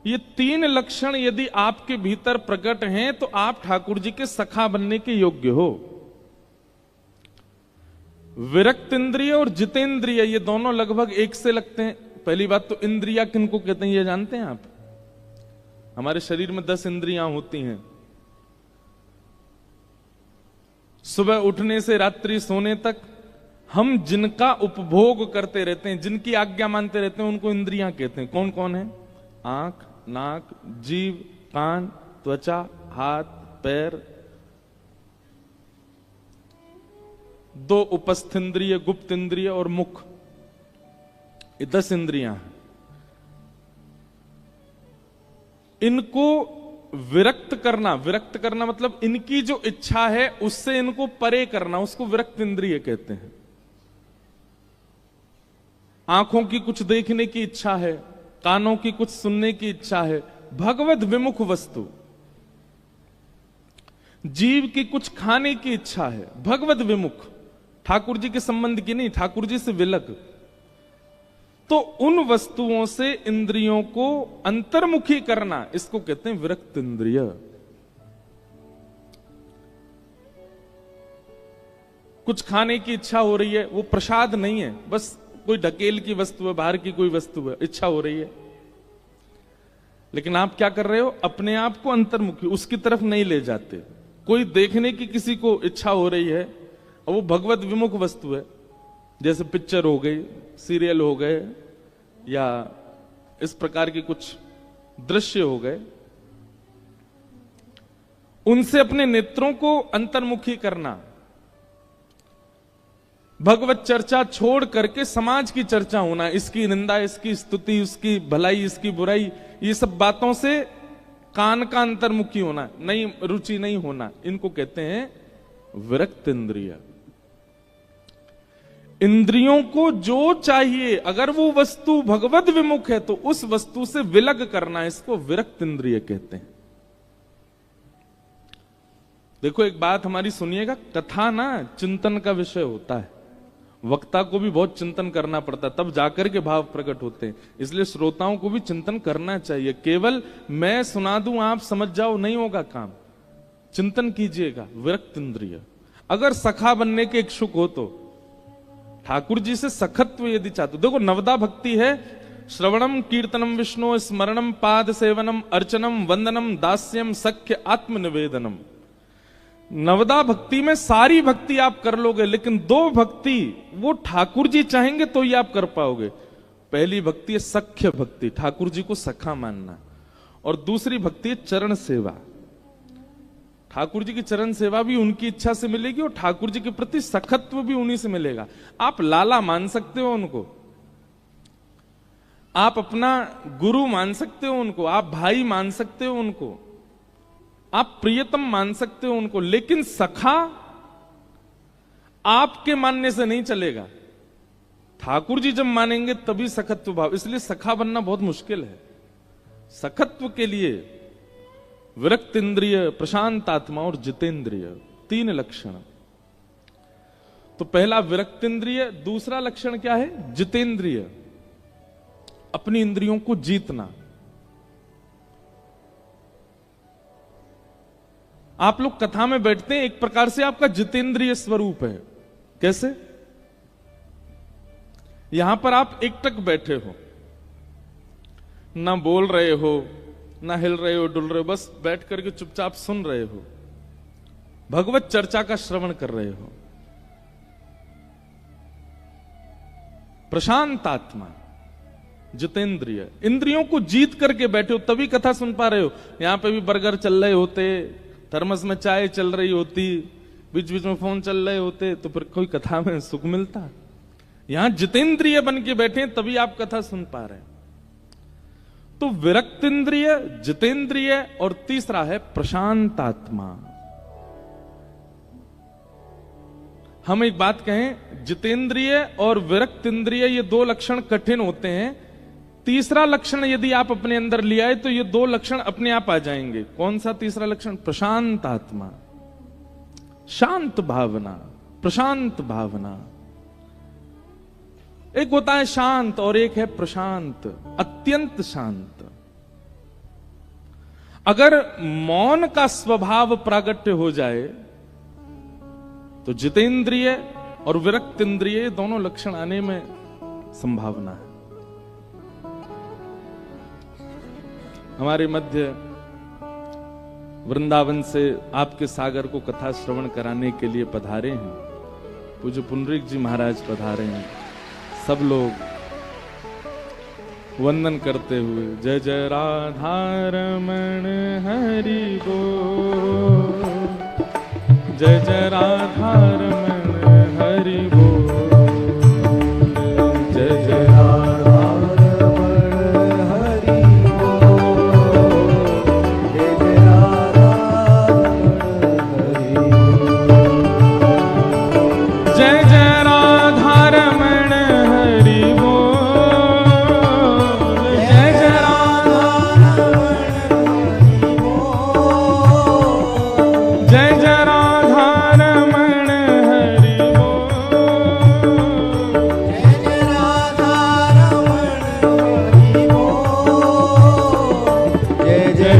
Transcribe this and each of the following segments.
ये तीन लक्षण यदि आपके भीतर प्रकट हैं तो आप ठाकुर जी के सखा बनने के योग्य हो। विरक्त इंद्रिय और जितेंद्रिय ये दोनों लगभग एक से लगते हैं। पहली बात तो इंद्रिया किनको कहते हैं ये जानते हैं आप? हमारे शरीर में 10 इंद्रियां होती हैं। सुबह उठने से रात्रि सोने तक हम जिनका उपभोग करते रहते हैं, जिनकी आज्ञा मानते रहते हैं, उनको इंद्रियां कहते हैं। कौन कौन है? आंख, नाक, जीभ, कान, त्वचा, हाथ, पैर, 2 उपस्थ इंद्रिय, गुप्त इंद्रिय और मुख, ये 10 इंद्रियां हैं। इनको विरक्त करना मतलब इनकी जो इच्छा है उससे इनको परे करना, उसको विरक्त इंद्रिय कहते हैं। आंखों की कुछ देखने की इच्छा है, कानों की कुछ सुनने की इच्छा है, भगवत विमुख वस्तु। जीव की कुछ खाने की इच्छा है, भगवत विमुख, ठाकुर जी के संबंध की नहीं, ठाकुर जी से विलग। तो उन वस्तुओं से इंद्रियों को अंतर्मुखी करना, इसको कहते हैं विरक्त इंद्रिय। कुछ खाने की इच्छा हो रही है, वो प्रसाद नहीं है, बस कोई ढकेल की वस्तु है, बाहर की कोई वस्तु है, इच्छा हो रही है, लेकिन आप क्या कर रहे हो? अपने आप को अंतर्मुखी उसकी तरफ नहीं ले जाते। कोई देखने की किसी को इच्छा हो रही है और वो भगवत विमुख वस्तु है, जैसे पिक्चर हो गई, सीरियल हो गए, या इस प्रकार के कुछ दृश्य हो गए, उनसे अपने नेत्रों को अंतर्मुखी करना। भगवत चर्चा छोड़ करके समाज की चर्चा होना, इसकी निंदा, इसकी स्तुति, उसकी भलाई, इसकी बुराई, ये सब बातों से कान का अंतर्मुखी होना, नहीं, रुचि नहीं होना, इनको कहते हैं विरक्त इंद्रिय। इंद्रियों को जो चाहिए, अगर वो वस्तु भगवत विमुख है तो उस वस्तु से विलग करना, इसको विरक्त इंद्रिय कहते हैं। देखो एक बात हमारी सुनिएगा, कथा ना चिंतन का विषय होता है, वक्ता को भी बहुत चिंतन करना पड़ता है, तब जाकर के भाव प्रकट होते हैं। इसलिए श्रोताओं को भी चिंतन करना चाहिए। केवल मैं सुना दूं आप समझ जाओ नहीं होगा काम, चिंतन कीजिएगा। विरक्त इंद्रिय, अगर सखा बनने के इच्छुक हो तो ठाकुर जी से सखत्व यदि चाहते, देखो नवदा भक्ति है, श्रवणम कीर्तनम विष्णु स्मरणम पाद सेवनम अर्चनम वंदनम दास्यम सख्य आत्मनिवेदनम। नवदा भक्ति में सारी भक्ति आप कर लोगे, लेकिन 2 भक्ति वो ठाकुर जी चाहेंगे तो ही आप कर पाओगे। पहली भक्ति है सख्य भक्ति, ठाकुर जी को सखा मानना, और दूसरी भक्ति है चरण सेवा। ठाकुर जी की चरण सेवा भी उनकी इच्छा से मिलेगी और ठाकुर जी के प्रति सखत्व भी उन्हीं से मिलेगा। आप लाला मान सकते हो उनको, आप अपना गुरु मान सकते हो उनको, आप भाई मान सकते हो उनको, आप प्रियतम मान सकते हो उनको, लेकिन सखा आपके मानने से नहीं चलेगा। ठाकुर जी जब मानेंगे तभी सखत्व भाव, इसलिए सखा बनना बहुत मुश्किल है। सखत्व के लिए विरक्त इंद्रिय, प्रशांत आत्मा और जितेंद्रिय, 3 लक्षण। तो पहला विरक्त इंद्रिय, दूसरा लक्षण क्या है? जितेंद्रिय, अपनी इंद्रियों को जीतना। आप लोग कथा में बैठते हैं, एक प्रकार से आपका जितेंद्रिय स्वरूप है। कैसे? यहां पर आप एकटक बैठे हो, ना बोल रहे हो, ना हिल रहे हो, डुल रहे हो, बस बैठ करके चुपचाप सुन रहे हो, भगवत चर्चा का श्रवण कर रहे हो। प्रशांत आत्मा, जितेंद्रिय, इंद्रियों को जीत करके बैठे हो तभी कथा सुन पा रहे हो। यहां पे भी बर्गर चल रहे होते, थर्मस में चाय चल रही होती, बीच बीच में फोन चल रहे होते, तो फिर कोई कथा में सुख मिलता? यहां जितेंद्रिय बन के बैठे तभी आप कथा सुन पा रहे हैं। तो विरक्त इंद्रिय, जितेंद्रिय और तीसरा है प्रशांत आत्मा। हम एक बात कहें, जितेंद्रिय और विरक्त इंद्रिय ये 2 लक्षण कठिन होते हैं। तीसरा लक्षण यदि आप अपने अंदर ले आए तो ये 2 लक्षण अपने आप आ जाएंगे। कौन सा तीसरा लक्षण? प्रशांत आत्मा, शांत भावना, प्रशांत भावना। एक होता है शांत और एक है प्रशांत, अत्यंत शांत। अगर मौन का स्वभाव प्रागट्य हो जाए तो जितेंद्रिय और विरक्त इंद्रिय दोनों लक्षण आने में संभावना है। हमारे मध्य वृंदावन से आपके सागर को कथा श्रवण कराने के लिए पधारे हैं पूज्य पुंडरीक जी महाराज पधारे हैं। सब लोग वंदन करते हुए जय जय राधा रमण हरि बोल, जय जय राधा रमण हरि बोल, जय जय राधा रमण हरि बोल, जय जय राधा रमण हरि बोल, जय जय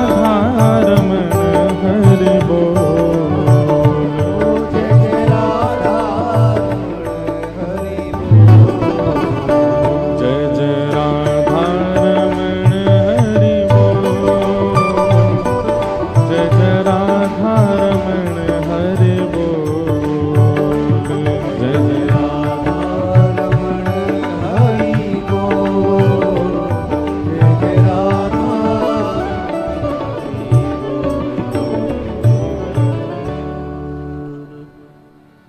राधा रमण हरि बोल,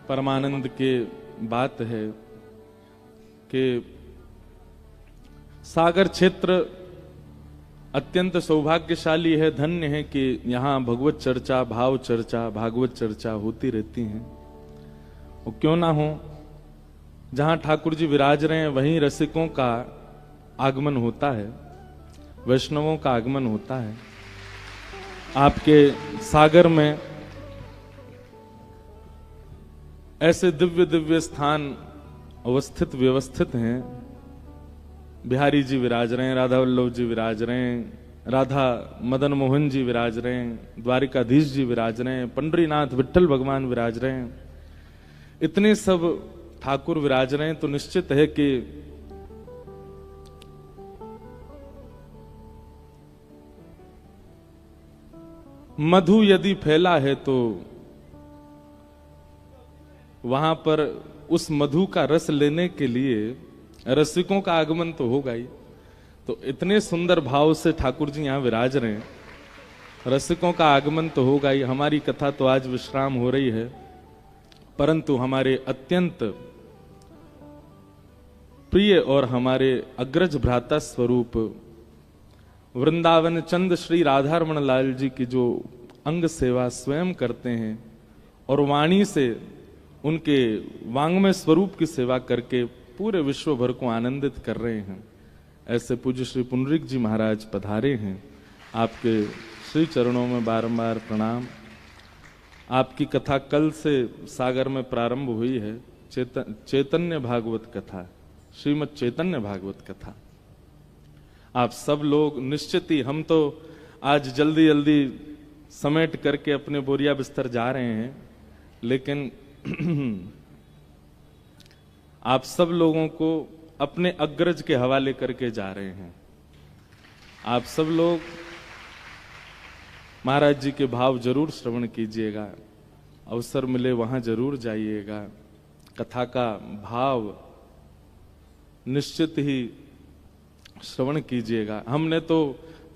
परमानंद के बात है कि सागर क्षेत्र अत्यंत सौभाग्यशाली है, धन्य है कि यहाँ भगवत चर्चा, भाव चर्चा, भागवत चर्चा होती रहती हैं। और क्यों ना हो, जहाँ ठाकुर जी विराज रहे हैं वहीं रसिकों का आगमन होता है, वैष्णवों का आगमन होता है। आपके सागर में ऐसे दिव्य दिव्य स्थान अवस्थित व्यवस्थित हैं। बिहारी जी विराज रहे हैं, राधा वल्लभ जी विराज रहे हैं, राधा मदन मोहन जी विराज रहे हैं, द्वारिकाधीश जी विराज रहे हैं, पंडरीनाथ विठल भगवान विराज रहे हैं। इतने सब ठाकुर विराज रहे हैं तो निश्चित है कि मधु यदि फैला है तो वहां पर उस मधु का रस लेने के लिए रसिकों का आगमन तो होगा ही। तो इतने सुंदर भाव से ठाकुर जी यहाँ विराज रहे हैं, रसिकों का आगमन तो होगा ही। हमारी कथा तो आज विश्राम हो रही है, परंतु हमारे अत्यंत प्रिय और हमारे अग्रज भ्राता स्वरूप वृंदावन चंद श्री राधारमण लाल जी की जो अंग सेवा स्वयं करते हैं और वाणी से उनके वांग्मय स्वरूप की सेवा करके पूरे विश्व भर को आनंदित कर रहे हैं, ऐसे पूज्य श्री पुंडरीक जी महाराज पधारे हैं। आपके श्री चरणों में बारंबार प्रणाम। आपकी कथा कल से सागर में प्रारंभ हुई है। चैतन्य भागवत कथा, श्रीमद् चैतन्य भागवत कथा। आप सब लोग निश्चित ही, हम तो आज जल्दी जल्दी समेट करके अपने बोरिया बिस्तर जा रहे हैं, लेकिन आप सब लोगों को अपने अग्रज के हवाले करके जा रहे हैं। आप सब लोग महाराज जी के भाव जरूर श्रवण कीजिएगा, अवसर मिले वहां जरूर जाइएगा। कथा का भाव निश्चित ही श्रवण कीजिएगा। हमने तो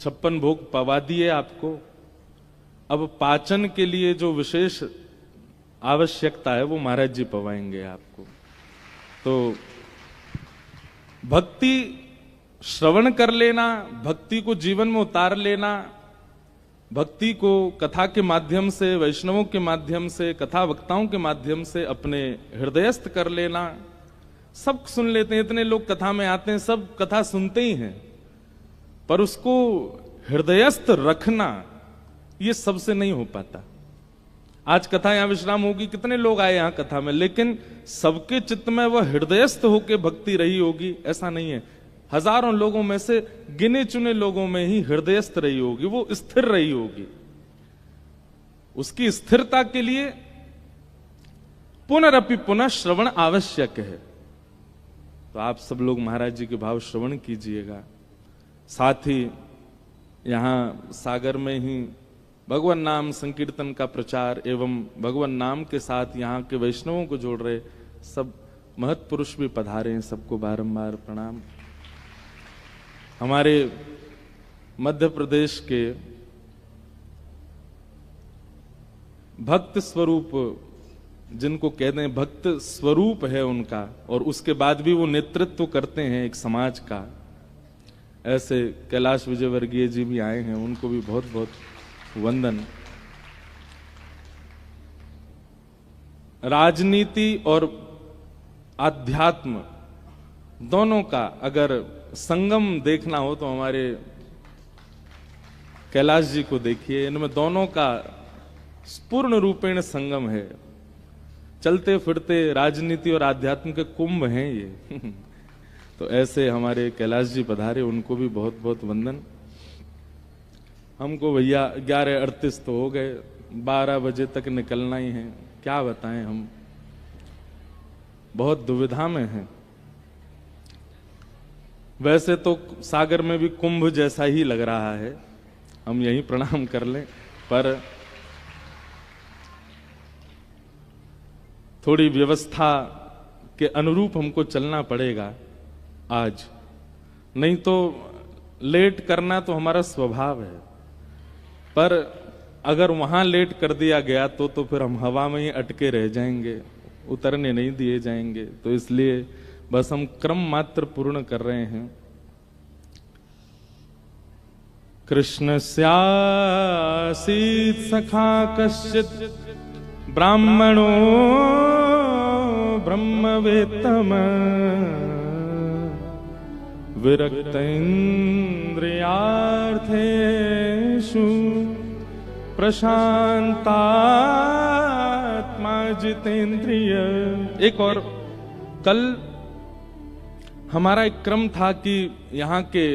56 भोग पवा दिए आपको, अब पाचन के लिए जो विशेष आवश्यकता है वो महाराज जी पवाएंगे आपको। तो भक्ति श्रवण कर लेना, भक्ति को जीवन में उतार लेना, भक्ति को कथा के माध्यम से, वैष्णवों के माध्यम से, कथा वक्ताओं के माध्यम से अपने हृदयस्थ कर लेना। सब सुन लेते हैं, इतने लोग कथा में आते हैं, सब कथा सुनते ही हैं, पर उसको हृदयस्थ रखना ये सबसे नहीं हो पाता। आज कथा यहां विश्राम होगी, कितने लोग आए यहां कथा में, लेकिन सबके चित्त में वह हृदयस्थ होकर भक्ति रही होगी ऐसा नहीं है। हजारों लोगों में से गिने चुने लोगों में ही हृदयस्थ रही होगी, वो स्थिर रही होगी। उसकी स्थिरता के लिए पुनरअपि पुनः श्रवण आवश्यक है। तो आप सब लोग महाराज जी के भाव श्रवण कीजिएगा। साथ ही यहां सागर में ही भगवान नाम संकीर्तन का प्रचार एवं भगवान नाम के साथ यहाँ के वैष्णवों को जोड़ रहे सब महत्पुरुष भी पधारे हैं, सबको बारंबार प्रणाम। हमारे मध्य प्रदेश के भक्त स्वरूप, जिनको कहते हैं भक्त स्वरूप है उनका, और उसके बाद भी वो नेतृत्व करते हैं एक समाज का, ऐसे कैलाश विजयवर्गीय जी भी आए हैं, उनको भी बहुत बहुत वंदन। राजनीति और आध्यात्म दोनों का अगर संगम देखना हो तो हमारे कैलाश जी को देखिए, इनमें दोनों का पूर्ण रूपेण संगम है। चलते फिरते राजनीति और आध्यात्म के कुंभ हैं ये। तो ऐसे हमारे कैलाश जी पधारे, उनको भी बहुत बहुत वंदन। हमको भैया 11:38 तो हो गए, 12 बजे तक निकलना ही है, क्या बताएं, हम बहुत दुविधा में हैं। वैसे तो सागर में भी कुंभ जैसा ही लग रहा है, हम यही प्रणाम कर लें, पर थोड़ी व्यवस्था के अनुरूप हमको चलना पड़ेगा आज, नहीं तो लेट करना तो हमारा स्वभाव है, पर अगर वहां लेट कर दिया गया तो फिर हम हवा में ही अटके रह जाएंगे, उतरने नहीं दिए जाएंगे। तो इसलिए बस हम क्रम मात्र पूर्ण कर रहे हैं। कृष्ण स्यासीत सखा कश्चित ब्राह्मणो ब्रह्मवेत्तम विरक्त इंद्रियार्थेषु प्रशांतात्मा जितेंद्रिय। एक और कल हमारा एक क्रम था कि यहाँ के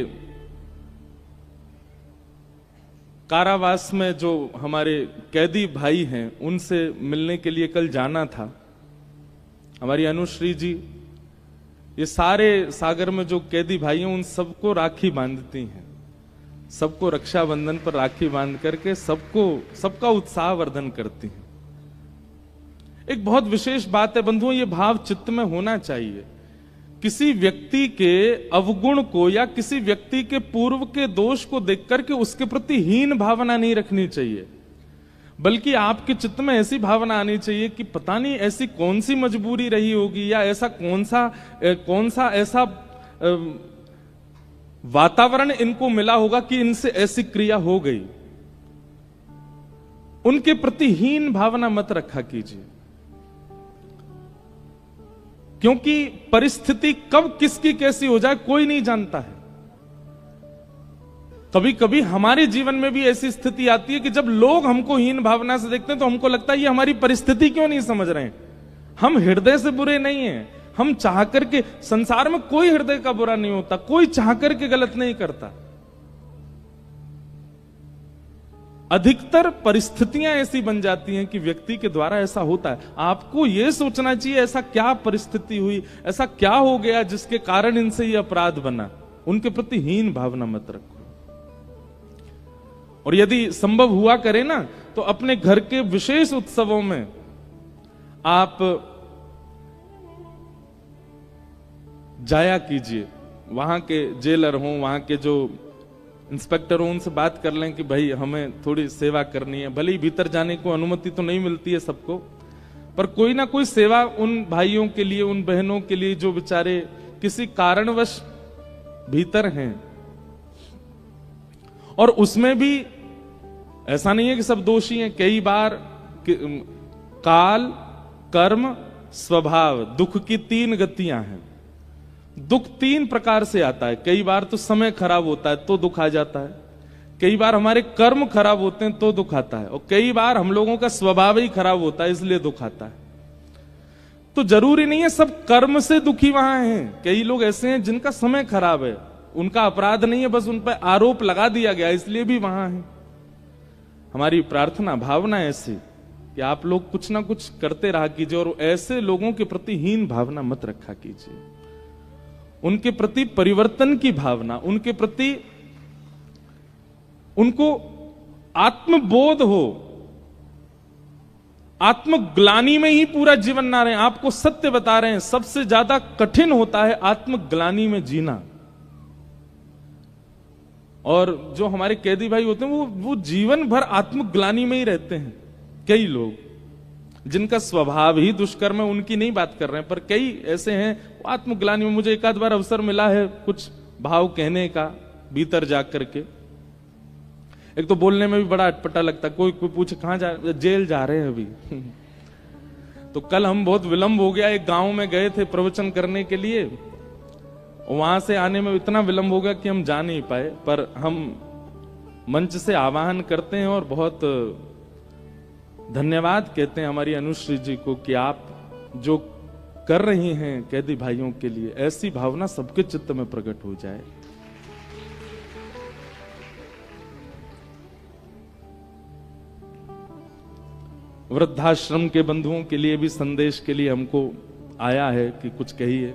कारावास में जो हमारे कैदी भाई हैं उनसे मिलने के लिए कल जाना था। हमारी अनुश्री जी ये सारे सागर में जो कैदी भाई हैं उन सबको राखी बांधती हैं, सबको रक्षाबंधन पर राखी बांध करके सबका उत्साह वर्धन करती हैं। एक बहुत विशेष बात है बंधुओं, ये भाव चित्त में होना चाहिए। किसी व्यक्ति के अवगुण को या किसी व्यक्ति के पूर्व के दोष को देख करके उसके प्रति हीन भावना नहीं रखनी चाहिए, बल्कि आपके चित्त में ऐसी भावना आनी चाहिए कि पता नहीं ऐसी कौन सी मजबूरी रही होगी या ऐसा कौन सा ऐसा वातावरण इनको मिला होगा कि इनसे ऐसी क्रिया हो गई। उनके प्रति हीन भावना मत रखा कीजिए, क्योंकि परिस्थिति कब किसकी कैसी हो जाए कोई नहीं जानता है। कभी कभी हमारे जीवन में भी ऐसी स्थिति आती है कि जब लोग हमको हीन भावना से देखते हैं तो हमको लगता है ये हमारी परिस्थिति क्यों नहीं समझ रहे हैं। हम हृदय से बुरे नहीं हैं, हम चाह करके, संसार में कोई हृदय का बुरा नहीं होता, कोई चाह करके गलत नहीं करता। अधिकतर परिस्थितियां ऐसी बन जाती हैं कि व्यक्ति के द्वारा ऐसा होता है। आपको यह सोचना चाहिए ऐसा क्या परिस्थिति हुई, ऐसा क्या हो गया जिसके कारण इनसे यह अपराध बना। उनके प्रति हीन भावना मत रखो। और यदि संभव हुआ करे ना तो अपने घर के विशेष उत्सवों में आप जाया कीजिए। वहां के जेलर हों, वहां के जो इंस्पेक्टर हो, उनसे बात कर लें कि भाई हमें थोड़ी सेवा करनी है। भले ही भीतर जाने को अनुमति तो नहीं मिलती है सबको, पर कोई ना कोई सेवा उन भाइयों के लिए, उन बहनों के लिए जो बेचारे किसी कारणवश भीतर हैं। और उसमें भी ऐसा नहीं है कि सब दोषी हैं। कई बार काल, कर्म, स्वभाव, दुख की 3 गतियां हैं। दुख 3 प्रकार से आता है। कई बार तो समय खराब होता है तो दुख आ जाता है, कई बार हमारे कर्म खराब होते हैं तो दुख आता है, और कई बार हम लोगों का स्वभाव ही खराब होता है इसलिए दुख आता है। तो जरूरी नहीं है सब कर्म से दुखी वहां हैं। कई लोग ऐसे हैं जिनका समय खराब है, उनका अपराध नहीं है, बस उन पर आरोप लगा दिया गया इसलिए भी वहां है। हमारी प्रार्थना भावना ऐसी कि आप लोग कुछ ना कुछ करते रहा कीजिए और ऐसे लोगों के प्रति हीन भावना मत रखा कीजिए। उनके प्रति परिवर्तन की भावना, उनके प्रति उनको आत्मबोध हो, आत्मग्लानि में ही पूरा जीवन ना रहे। आपको सत्य बता रहे हैं, सबसे ज्यादा कठिन होता है आत्मग्लानि में जीना। और जो हमारे कैदी भाई होते हैं वो जीवन भर आत्मग्लानि में ही रहते हैं। कई लोग जिनका स्वभाव ही दुष्कर्म है, उनकी नहीं बात कर रहे हैं, पर कई ऐसे हैं वो आत्मग्लानि में। मुझे एक आध बार अवसर मिला है कुछ भाव कहने का भीतर जा करके। एक तो बोलने में भी बड़ा अटपटा लगता है। कोई पूछे कहां जा, जेल जा रहे हैं अभी। तो कल हम बहुत विलंब हो गया, एक गांव में गए थे प्रवचन करने के लिए, वहां से आने में इतना विलंब हो गया कि हम जा नहीं पाए। पर हम मंच से आह्वान करते हैं और बहुत धन्यवाद कहते हैं हमारी अनुश्री जी को कि आप जो कर रही हैं कैदी भाइयों के लिए, ऐसी भावना सबके चित्त में प्रकट हो जाए। वृद्धाश्रम के बंधुओं के लिए भी संदेश के लिए हमको आया है कि कुछ कहिए।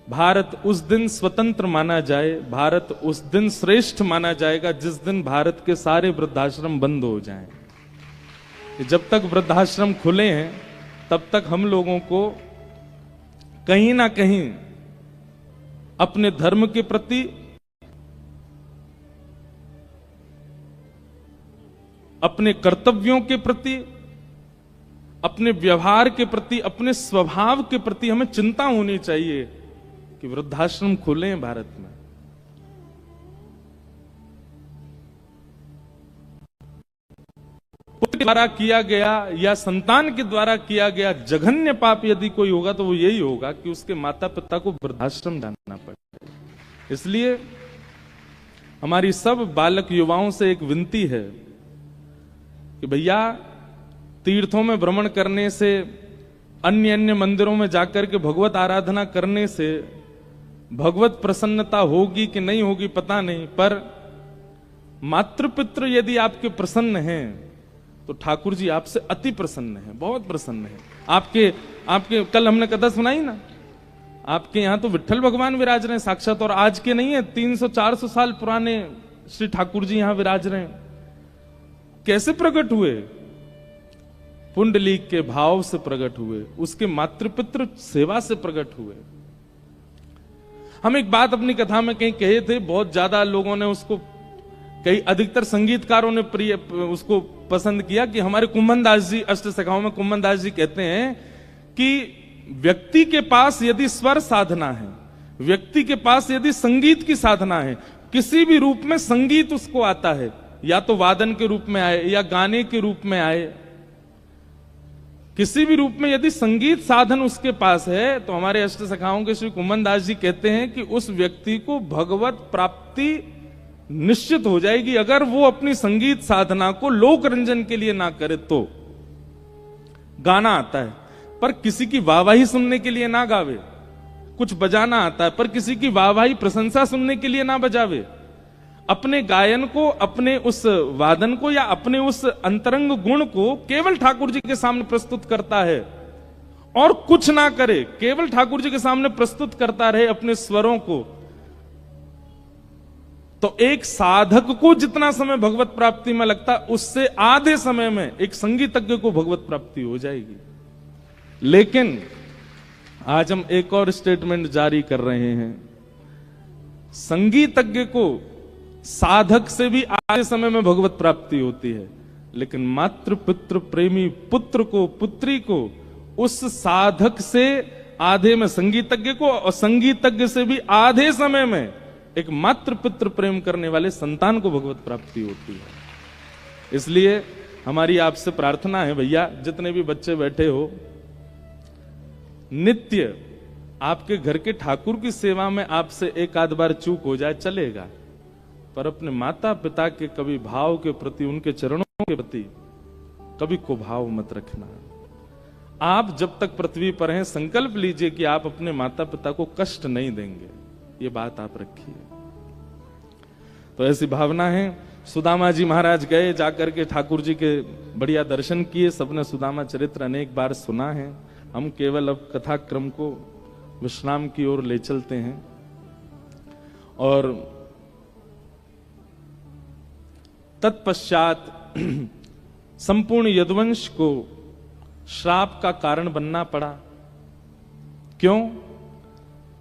भारत उस दिन स्वतंत्र माना जाए, भारत उस दिन श्रेष्ठ माना जाएगा जिस दिन भारत के सारे वृद्धाश्रम बंद हो जाएं। जब तक वृद्धाश्रम खुले हैं तब तक हम लोगों को कहीं ना कहीं अपने धर्म के प्रति, अपने कर्तव्यों के प्रति, अपने व्यवहार के प्रति, अपने स्वभाव के प्रति हमें चिंता होनी चाहिए कि वृद्धाश्रम खुले हैं भारत में। पुत्र के द्वारा किया गया या संतान के द्वारा किया गया जघन्य पाप यदि कोई होगा तो वो यही होगा कि उसके माता पिता को वृद्धाश्रम जाना पड़े। इसलिए हमारी सब बालक युवाओं से एक विनती है कि भैया तीर्थों में भ्रमण करने से, अन्य अन्य मंदिरों में जाकर के भगवत आराधना करने से भगवत प्रसन्नता होगी कि नहीं होगी पता नहीं, पर मातृपितृ यदि आपके प्रसन्न हैं तो ठाकुर जी आपसे अति प्रसन्न हैं, बहुत प्रसन्न हैं। आपके कल हमने कथा सुनाई ना, आपके यहां तो विट्ठल भगवान विराज रहे हैं साक्षात, और आज के नहीं है, 300-400 साल पुराने श्री ठाकुर जी यहां विराज रहे हैं। कैसे प्रकट हुए? पुंडलीक के भाव से प्रकट हुए, उसके मातृपितृ सेवा से प्रकट हुए। हम एक बात अपनी कथा में कहीं कहे थे, बहुत ज्यादा लोगों ने उसको, कई अधिकतर संगीतकारों ने प्रिय उसको पसंद किया कि हमारे कुंभन दास जी, अष्ट सखाओं में कुंभन दास जी कहते हैं कि व्यक्ति के पास यदि स्वर साधना है, व्यक्ति के पास यदि संगीत की साधना है, किसी भी रूप में संगीत उसको आता है, या तो वादन के रूप में आए या गाने के रूप में आए, किसी भी रूप में यदि संगीत साधन उसके पास है, तो हमारे अष्ट सखाओं के श्री कुंभन दास जी कहते हैं कि उस व्यक्ति को भगवत प्राप्ति निश्चित हो जाएगी। अगर वो अपनी संगीत साधना को लोक रंजन के लिए ना करे तो। गाना आता है पर किसी की वाहवाही सुनने के लिए ना गावे, कुछ बजाना आता है पर किसी की वाहवाही प्रशंसा सुनने के लिए ना बजावे। अपने गायन को, अपने उस वादन को या अपने उस अंतरंग गुण को केवल ठाकुर जी के सामने प्रस्तुत करता है और कुछ ना करे, केवल ठाकुर जी के सामने प्रस्तुत करता रहे अपने स्वरों को, तो एक साधक को जितना समय भगवत प्राप्ति में लगता उससे आधे समय में एक संगीतज्ञ को भगवत प्राप्ति हो जाएगी। लेकिन आज हम एक और स्टेटमेंट जारी कर रहे हैं, संगीतज्ञ को साधक से भी आधे समय में भगवत प्राप्ति होती है, लेकिन मातृ पितृ प्रेमी पुत्र को, पुत्री को उस साधक से आधे में संगीतज्ञ को, और संगीतज्ञ से भी आधे समय में एक मातृ पितृ प्रेम करने वाले संतान को भगवत प्राप्ति होती है। इसलिए हमारी आपसे प्रार्थना है भैया, जितने भी बच्चे बैठे हो, नित्य आपके घर के ठाकुर की सेवा में आपसे एक आध बार चूक हो जाए चलेगा, पर अपने माता पिता के कभी भाव के प्रति, उनके चरणों के प्रति कभी कुभाव मत रखना। आप जब तक पृथ्वी पर हैं संकल्प लीजिए कि आप अपने माता पिता को कष्ट नहीं देंगे, ये बात आप रखिए। तो ऐसी भावना है। सुदामा जी महाराज गए, जाकर के ठाकुर जी के बढ़िया दर्शन किए। सबने सुदामा चरित्र अनेक बार सुना है, हम केवल अब कथा क्रम को विश्राम की ओर ले चलते हैं। और तत्पश्चात संपूर्ण यदुवंश को श्राप का कारण बनना पड़ा। क्यों?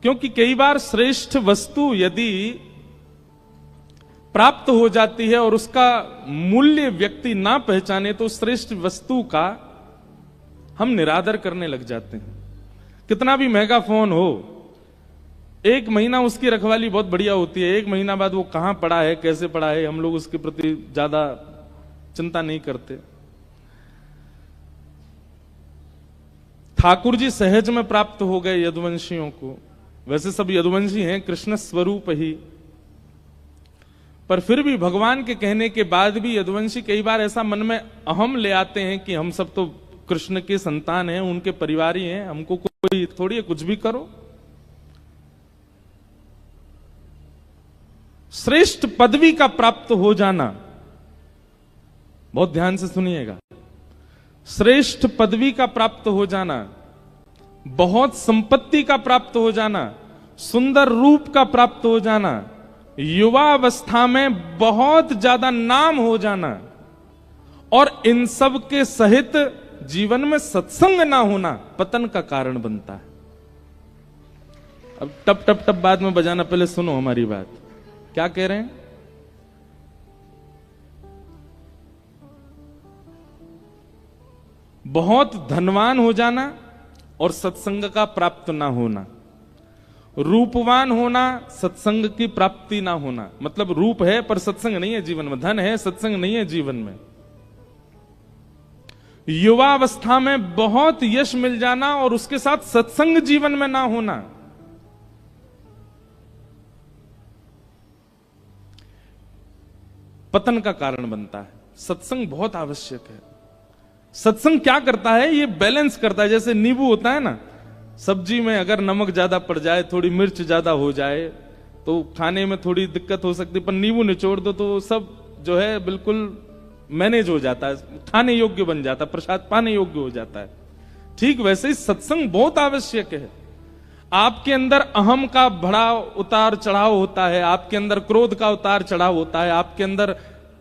क्योंकि कई बार श्रेष्ठ वस्तु यदि प्राप्त हो जाती है और उसका मूल्य व्यक्ति ना पहचाने तो श्रेष्ठ वस्तु का हम निरादर करने लग जाते हैं। कितना भी महंगा फोन हो, एक महीना उसकी रखवाली बहुत बढ़िया होती है, एक महीना बाद वो कहां पड़ा है, कैसे पड़ा है, हम लोग उसके प्रति ज्यादा चिंता नहीं करते। ठाकुर जी सहज में प्राप्त हो गए यदुवंशियों को। वैसे सब यदुवंशी हैं, कृष्ण स्वरूप ही, पर फिर भी भगवान के कहने के बाद भी यदुवंशी कई बार ऐसा मन में अहम ले आते हैं कि हम सब तो कृष्ण के संतान हैं, उनके परिवारी हैं, हमको कोई थोड़ी कुछ भी करो। श्रेष्ठ पदवी का प्राप्त हो जाना, बहुत ध्यान से सुनिएगा, श्रेष्ठ पदवी का प्राप्त हो जाना, बहुत संपत्ति का प्राप्त हो जाना, सुंदर रूप का प्राप्त हो जाना, युवावस्था में बहुत ज्यादा नाम हो जाना, और इन सब के सहित जीवन में सत्संग ना होना पतन का कारण बनता है। अब टप टप टप बाद में बजाना, पहले सुनो हमारी बात। क्या कह रहे हैं? बहुत धनवान हो जाना और सत्संग का प्राप्त ना होना, रूपवान होना, सत्संग की प्राप्ति ना होना। मतलब रूप है पर सत्संग नहीं है जीवन में, धन है सत्संग नहीं है जीवन में। युवावस्था में बहुत यश मिल जाना और उसके साथ सत्संग जीवन में ना होना, पतन का कारण बनता है। सत्संग बहुत आवश्यक है। सत्संग क्या करता है? ये बैलेंस करता है। जैसे नींबू होता है ना, सब्जी में अगर नमक ज्यादा पड़ जाए, थोड़ी मिर्च ज्यादा हो जाए तो खाने में थोड़ी दिक्कत हो सकती है, पर नींबू निचोड़ दो तो सब जो है बिल्कुल मैनेज हो जाता है, खाने योग्य बन जाता है, प्रसाद पाने योग्य हो जाता है। ठीक वैसे ही सत्संग बहुत आवश्यक है। आपके अंदर अहम का बढ़ाव उतार चढ़ाव होता है, आपके अंदर क्रोध का उतार चढ़ाव होता है, आपके अंदर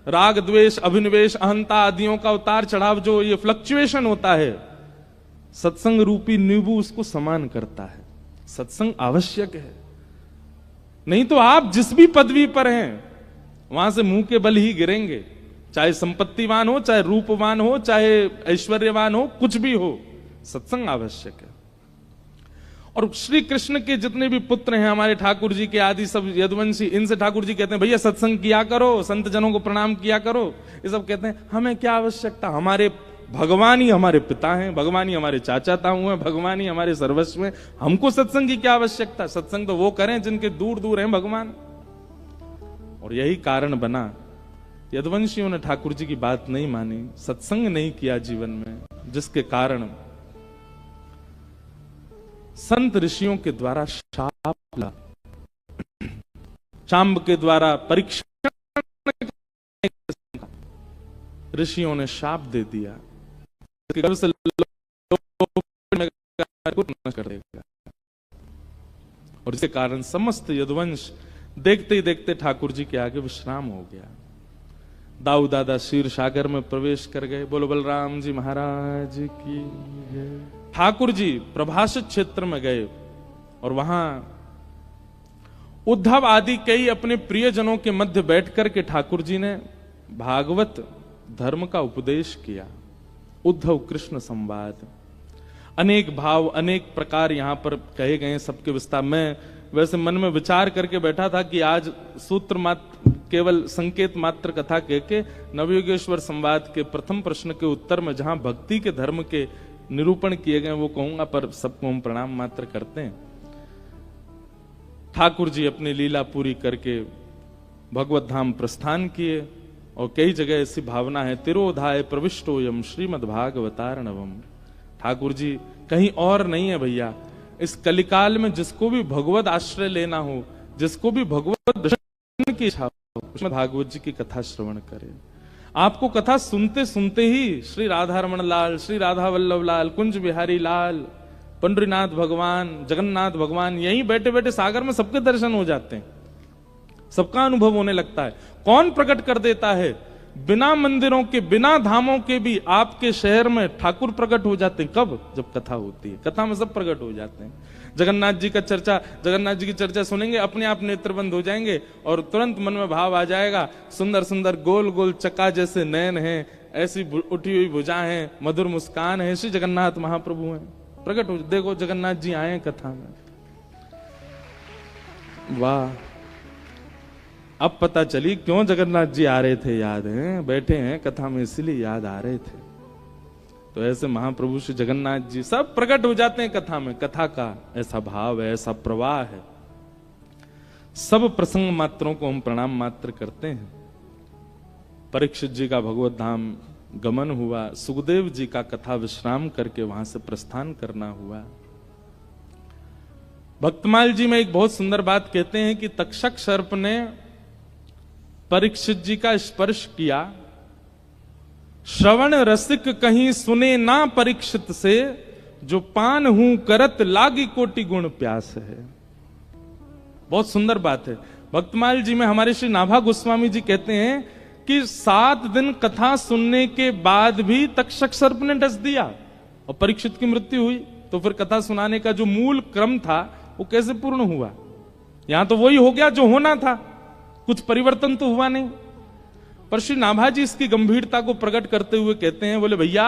राग द्वेष अभिनिवेश अहंता आदियों का उतार चढ़ाव, जो ये फ्लक्चुएशन होता है, सत्संग रूपी नींबू उसको समान करता है। सत्संग आवश्यक है, नहीं तो आप जिस भी पदवी पर हैं वहां से मुंह के बल ही गिरेंगे। चाहे संपत्तिवान हो, चाहे रूपवान हो, चाहे ऐश्वर्यवान हो, कुछ भी हो, सत्संग आवश्यक है। और श्री कृष्ण के जितने भी पुत्र हैं, हमारे ठाकुर जी के आदि सब यदुवंशी, इनसे ठाकुर जी कहते हैं भैया सत्संग किया करो, संत जनों को प्रणाम किया करो। ये सब कहते हैं हमें क्या आवश्यकता, हमारे भगवान ही हमारे पिता हैं, भगवान ही हमारे चाचा ताऊ हैं, भगवान ही हमारे सर्वस्व हैं, हमको सत्संग की क्या आवश्यकता। सत्संग तो वो करें जिनके दूर दूर हैं भगवान। और यही कारण बना, यदुवंशियों ने ठाकुर जी की बात नहीं मानी, सत्संग नहीं किया जीवन में, जिसके कारण संत ऋषियों के द्वारा शाप ला, चांब के द्वारा परीक्षण, ऋषियों ने शाप दे दिया से कर देगा, और इसके कारण समस्त यदुवंश देखते ही देखते ठाकुर जी के आगे विश्राम हो गया। दाऊ दादा क्षीर सागर में प्रवेश कर गए। बोलो बलराम जी महाराज की जय। ठाकुर जी प्रभाषित क्षेत्र में गए और वहां उद्धव आदि कई अपने प्रियजनों के मध्य बैठकर के ठाकुर जी ने भागवत धर्म का उपदेश किया। उद्धव कृष्ण संवाद, अनेक भाव अनेक प्रकार यहां पर कहे गए, सबके विस्तार। मैं वैसे मन में विचार करके बैठा था कि आज सूत्र मात्र, केवल संकेत मात्र कथा कह के नवयुगेश्वर संवाद के प्रथम प्रश्न के उत्तर में जहां भक्ति के धर्म के निरूपण किए गए वो कहूंगा, पर सबको हम प्रणाम मात्र करते हैं। ठाकुर जी अपनी लीला पूरी करके भगवत धाम प्रस्थान किए और कई जगह ऐसी भावना है, तिरोधाय प्रविष्टोयम श्रीमद्भागवतार्णवम। ठाकुर जी कहीं और नहीं है भैया, इस कलिकाल में जिसको भी भगवत आश्रय लेना हो, जिसको भी भगवत दर्शन की इच्छा हो, उसमें भागवत जी की कथा श्रवण करे। आपको कथा सुनते सुनते ही श्री राधा रमण लाल, श्री राधा वल्लभ लाल, कुंज बिहारी लाल, पंडरीनाथ भगवान, जगन्नाथ भगवान, यहीं बैठे बैठे सागर में सबके दर्शन हो जाते हैं, सबका अनुभव होने लगता है। कौन प्रकट कर देता है? बिना मंदिरों के, बिना धामों के भी आपके शहर में ठाकुर प्रकट हो जाते हैं। कब? जब कथा होती है, कथा में सब प्रकट हो जाते हैं। जगन्नाथ जी का चर्चा, जगन्नाथ जी की चर्चा सुनेंगे, अपने आप नेत्र बंद हो जाएंगे और तुरंत मन में भाव आ जाएगा। सुंदर सुंदर गोल गोल चक्का जैसे नयन हैं, ऐसी उठी हुई भुजा हैं, मधुर मुस्कान है, श्री जगन्नाथ महाप्रभु हैं, प्रकट हो। देखो जगन्नाथ जी आए कथा में, वाह। अब पता चली क्यों जगन्नाथ जी आ रहे थे, याद है, बैठे हैं कथा में इसीलिए याद आ रहे थे। तो ऐसे महाप्रभु श्री जगन्नाथ जी सब प्रकट हो जाते हैं कथा में। कथा का ऐसा भाव है, ऐसा प्रवाह है। सब प्रसंग मात्रों को हम प्रणाम मात्र करते हैं। परीक्षित जी का भगवत धाम गमन हुआ, सुखदेव जी का कथा विश्राम करके वहां से प्रस्थान करना हुआ। भक्तमाल जी में एक बहुत सुंदर बात कहते हैं कि तक्षक सर्प ने परीक्षित जी का स्पर्श किया, श्रवण रसिक कहीं सुने ना परीक्षित से, जो पान हूं करत लागी कोटि गुण प्यास है। बहुत सुंदर बात है। भक्तमाल जी में हमारे श्री नाभा गोस्वामी जी कहते हैं कि 7 दिन कथा सुनने के बाद भी तक्षक सर्प ने डस दिया और परीक्षित की मृत्यु हुई। तो फिर कथा सुनाने का जो मूल क्रम था वो कैसे पूर्ण हुआ? यहां तो वही हो गया जो होना था, कुछ परिवर्तन तो हुआ नहीं। पर श्री नाभा जी इसकी गंभीरता को प्रकट करते हुए कहते हैं, बोले भैया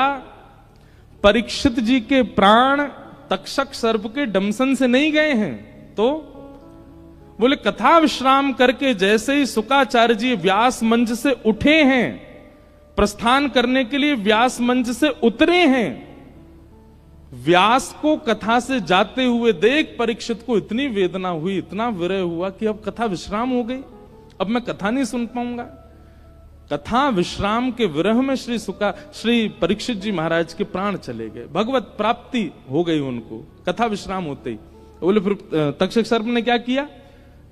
परीक्षित जी के प्राण तक्षक सर्प के डमसन से नहीं गए हैं, तो बोले कथा विश्राम करके जैसे ही शुकाचार्य जी व्यास मंच से उठे हैं, प्रस्थान करने के लिए व्यास मंच से उतरे हैं, व्यास को कथा से जाते हुए देख परीक्षित को इतनी वेदना हुई, इतना विरह हुआ कि अब कथा विश्राम हो गई, अब मैं कथा नहीं सुन पाऊंगा। कथा विश्राम के विरह में श्री परीक्षित जी महाराज के प्राण चले गए, भगवत प्राप्ति हो गई उनको कथा विश्राम होते ही। बोले फिर तक्षक सर्प ने क्या किया?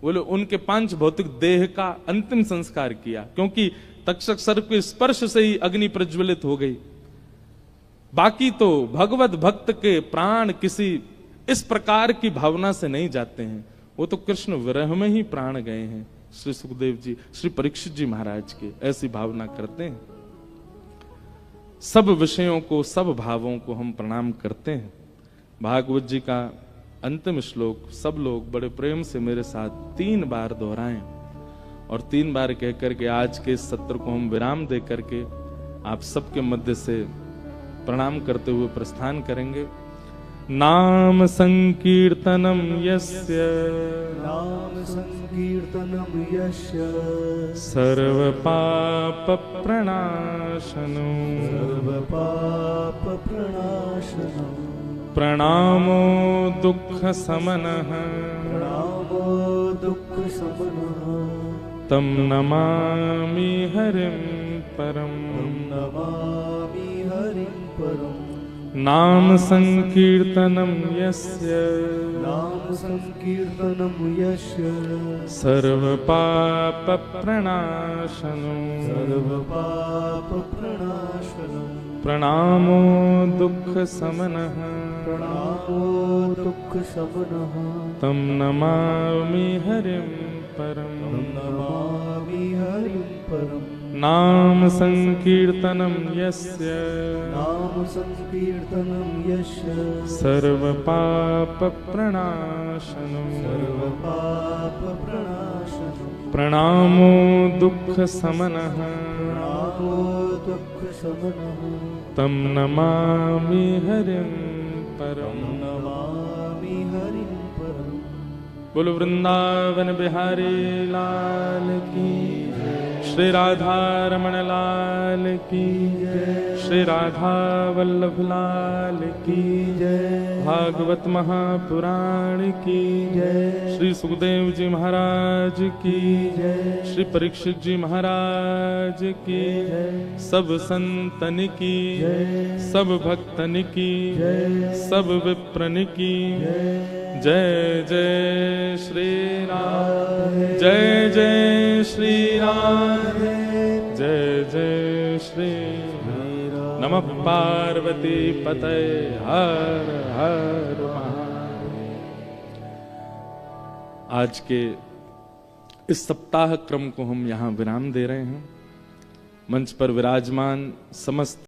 बोले उनके 5 भौतिक देह का अंतिम संस्कार किया, क्योंकि तक्षक सर्प के स्पर्श से ही अग्नि प्रज्वलित हो गई। बाकी तो भगवत भक्त के प्राण किसी इस प्रकार की भावना से नहीं जाते हैं, वो तो कृष्ण विरह में ही प्राण गए हैं। श्री सुखदेव जी, श्री परीक्षित जी महाराज के ऐसी भावना करते हैं। सब विषयों को, सब भावों को हम प्रणाम करते हैं। भागवत जी का अंतिम श्लोक सब लोग बड़े प्रेम से मेरे साथ 3 बार दोहराएं और 3 बार कह करके आज के इस सत्र को हम विराम दे करके आप सबके मध्य से प्रणाम करते हुए प्रस्थान करेंगे। नाम संकीर्तनम यस्य, नाम संकीर्तनम यस्य, सर्व पाप प्रणाशनो, सर्व पाप प्रणाशनो, प्रणामो दुःख समनः, प्रणामो दुःख समनः, तम नमामि हरिं परम। नमामि हरिं परम। नाम संकीर्तनम यस्य नाम संकीर्तनं यस्य सर्व पाप प्रणाशनम् सर्वपापप्रणाशनं प्रणामो दुःख समनः प्रणामो दुःखशमनः तम नमामि हरिं परम। नमामि हरिं परम। नाम संकीर्तनम यस्य नाम संकीर्तनं यस्य सर्व पाप प्रणाशनम् सर्वपापप्रणाशनं प्रणामो दुःख समनः प्रणामो दुःखशमनः तम नमामि हरिं परम। नमामि हरिं परम। बोलो वृंदावन बिहारी लाल की, श्री राधा रमण लाल की, श्री राधा वल्लभ लाल की जय। भागवत महापुराण की जय। श्री सुखदेव जी महाराज की जय। श्री परीक्षित जी महाराज की जय। सब संतन की जय। सब भक्तन की जय। सब विप्रन की जय। जय जय श्री राम। जय जय श्री राम। जय जय श्री राम। नमः पार्वती पतये हर हर महादेव। आज के इस सप्ताह क्रम को हम यहाँ विराम दे रहे हैं। मंच पर विराजमान समस्त